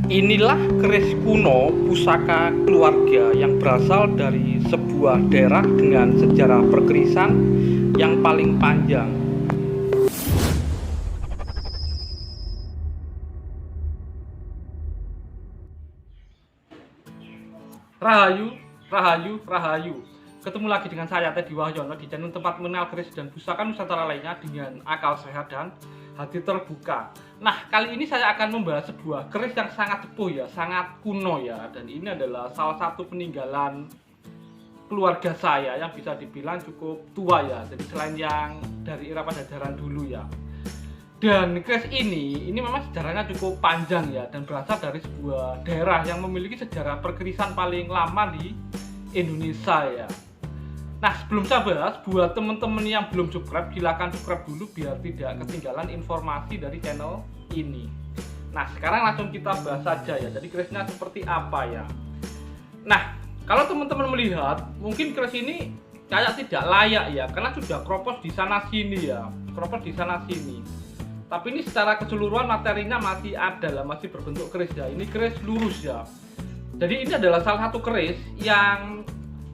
Inilah keris kuno pusaka keluarga yang berasal dari sebuah daerah dengan sejarah perkerisan yang paling panjang. Rahayu, Rahayu, Rahayu. Ketemu lagi dengan saya Teddy Wahyono di channel tempat mengenal keris dan pusaka Nusantara lainnya dengan akal sehat dan hati terbuka. Nah, kali ini saya akan membahas sebuah keris yang sangat sepuh ya, sangat kuno ya. Dan ini adalah salah satu peninggalan keluarga saya yang bisa dibilang cukup tua ya. Jadi selain yang dari era Pajajaran dulu ya. Dan keris ini memang sejarahnya cukup panjang ya, dan berasal dari sebuah daerah yang memiliki sejarah perkerisan paling lama di Indonesia ya. Nah, sebelum saya bahas, buat teman-teman yang belum subscribe, silahkan subscribe dulu biar tidak ketinggalan informasi dari channel ini. Nah, sekarang langsung kita bahas saja ya, jadi kerisnya seperti apa ya. Nah, kalau teman-teman melihat, mungkin keris ini kayak tidak layak ya, karena sudah kropos di sana sini ya, kropos di sana sini. Tapi ini secara keseluruhan materinya masih ada lah, masih berbentuk keris ya. Ini keris lurus ya. Jadi ini adalah salah satu keris yang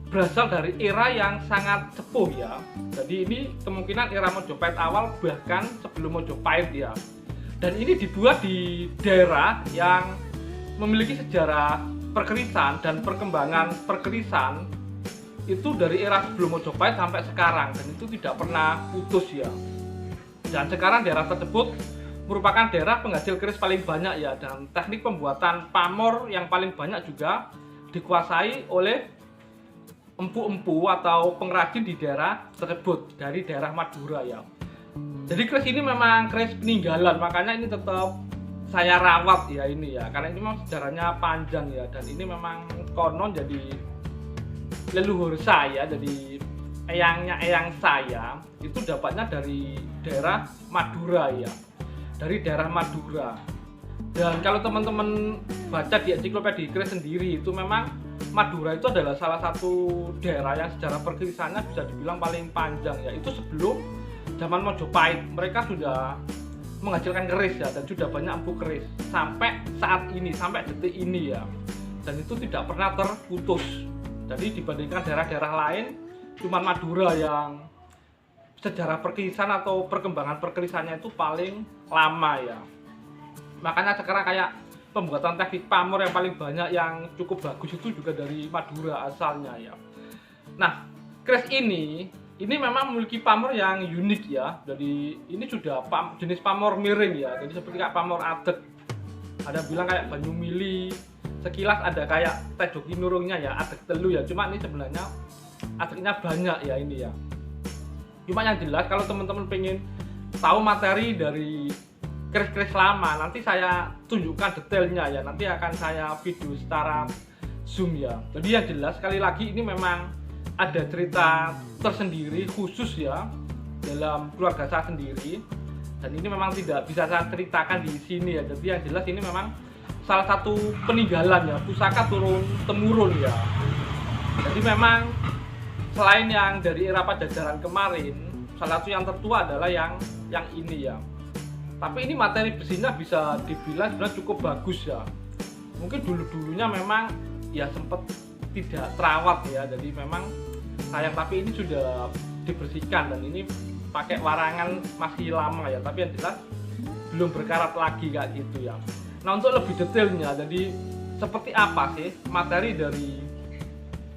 berasal dari era yang sangat sepuh ya. Jadi ini kemungkinan era Mojopahit awal, bahkan sebelum Mojopahit ya. Dan ini dibuat di daerah yang memiliki sejarah perkerisan dan perkembangan perkerisan itu dari era sebelum Mojopahit sampai sekarang, dan itu tidak pernah putus ya. Dan sekarang daerah tersebut merupakan daerah penghasil keris paling banyak ya, dan teknik pembuatan pamor yang paling banyak juga dikuasai oleh empu-empu atau pengrajin di daerah tersebut dari daerah Madura ya. Jadi keris ini memang keris peninggalan, makanya ini tetap saya rawat ya ini ya, karena ini memang sejarahnya panjang ya, dan ini memang konon jadi leluhur saya, jadi eyang saya itu dapatnya dari daerah Madura ya, dari daerah Madura. Dan kalau teman-teman baca di ensiklopedia keris sendiri, itu memang Madura itu adalah salah satu daerah yang sejarah perkerisannya bisa dibilang paling panjang ya. Itu sebelum zaman Mojopahit, mereka sudah menghasilkan keris ya, dan sudah banyak empu keris sampai saat ini, sampai detik ini ya. Dan itu tidak pernah terputus. Jadi dibandingkan daerah-daerah lain, cuma Madura yang sejarah perkerisan atau perkembangan perkerisannya itu paling lama ya. Makanya sekarang kayak pembuatan teknik pamor yang paling banyak yang cukup bagus itu juga dari Madura asalnya ya. Nah, keris ini memang memiliki pamor yang unik ya. Jadi ini sudah jenis pamor miring ya. Jadi seperti kayak pamor adek. Ada bilang kayak banyu mili. Sekilas ada kayak tejoki nurungnya ya, adek telu ya. Cuma ini sebenarnya adeknya banyak ya ini ya. Cuma yang jelas kalau teman-teman pengen tahu materi dari keris-keris lama, nanti saya tunjukkan detailnya ya, nanti akan saya video secara zoom ya. Jadi yang jelas sekali lagi ini memang ada cerita tersendiri khusus ya dalam keluarga saya sendiri, dan ini memang tidak bisa saya ceritakan di sini ya. Jadi yang jelas ini memang salah satu peninggalan ya, pusaka turun temurun ya. Jadi memang selain yang dari era Pajajaran kemarin, salah satu yang tertua adalah yang ini ya. Tapi ini materi besinya bisa dibilang sebenarnya cukup bagus ya. Mungkin dulunya memang ya sempat tidak terawat ya, jadi memang sayang, tapi ini sudah dibersihkan dan ini pakai warangan masih lama ya. Tapi yang jelas belum berkarat lagi kayak gitu ya. Nah, untuk lebih detailnya, jadi seperti apa sih materi dari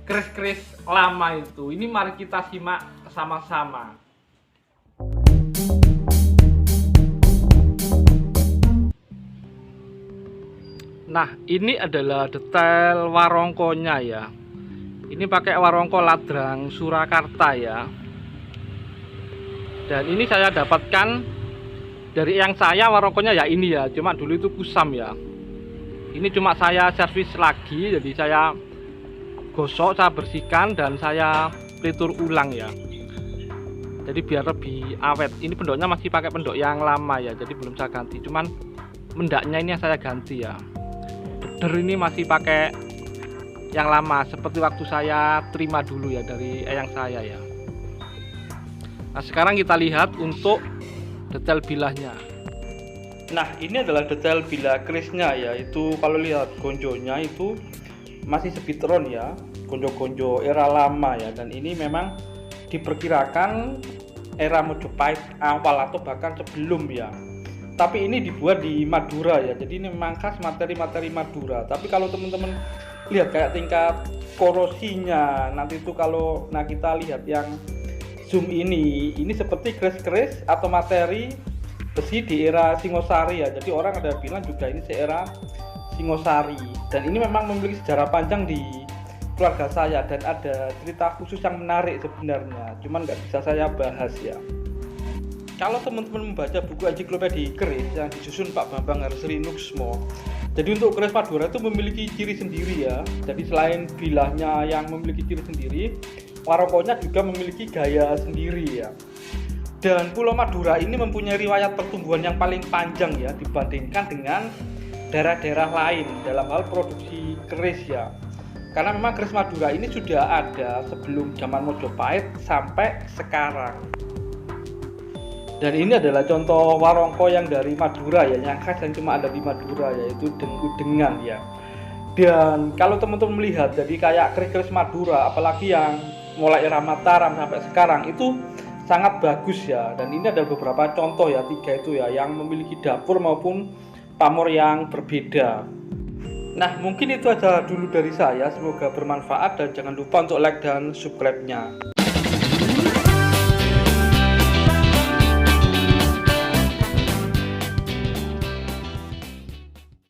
keris-keris lama itu, ini mari kita simak sama-sama. Nah, ini adalah detail warongkonya ya. Ini pakai warongko Ladrang Surakarta ya. Dan ini saya dapatkan dari yang saya warongkonya ya ini ya. Cuma dulu itu kusam ya. Ini cuma saya servis lagi, jadi saya gosok, saya bersihkan, dan saya pelitur ulang ya. Jadi biar lebih awet. Ini pendoknya masih pakai pendok yang lama ya, jadi belum saya ganti. Cuman mendaknya ini yang saya ganti ya. Beder ini masih pakai yang lama seperti waktu saya terima dulu ya dari eyang saya ya. Nah, sekarang kita lihat untuk detail bilahnya. Nah, ini adalah detail bila kerisnya ya. Itu kalau lihat gonjonya itu masih sebitron ya, gonjo-gonjo era lama ya. Dan ini memang diperkirakan era Mojopahit awal atau bahkan sebelum ya. Tapi ini dibuat di Madura ya. Jadi ini memang khas materi-materi Madura. Tapi kalau teman-teman lihat kayak tingkat korosinya, nanti itu kalau kita lihat yang zoom ini seperti keris-keris atau materi besi di era Singosari ya. Jadi orang ada bilang juga ini era Singosari, dan ini memang memiliki sejarah panjang di keluarga saya dan ada cerita khusus yang menarik sebenarnya, cuman nggak bisa saya bahas ya. Kalau teman-teman membaca buku ensiklopedi keris yang disusun Pak Bambang Harseri Nuksmo, jadi untuk keris Madura itu memiliki ciri sendiri ya. Jadi selain bilahnya yang memiliki ciri sendiri, warongkonya juga memiliki gaya sendiri ya. Dan Pulau Madura ini mempunyai riwayat pertumbuhan yang paling panjang ya dibandingkan dengan daerah-daerah lain dalam hal produksi keris ya. Karena memang keris Madura ini sudah ada sebelum zaman Mojopahit sampai sekarang. Dan ini adalah contoh warongko yang dari Madura ya, yang khas yang cuma ada di Madura, yaitu deng-udengan ya. Dan kalau teman-teman melihat jadi kayak keris-keris Madura, apalagi yang mulai era Mataram sampai sekarang itu sangat bagus ya. Dan ini ada beberapa contoh ya, 3 itu ya, yang memiliki dapur maupun pamor yang berbeda. Nah, mungkin itu aja dulu dari saya, semoga bermanfaat dan jangan lupa untuk like dan subscribe-nya.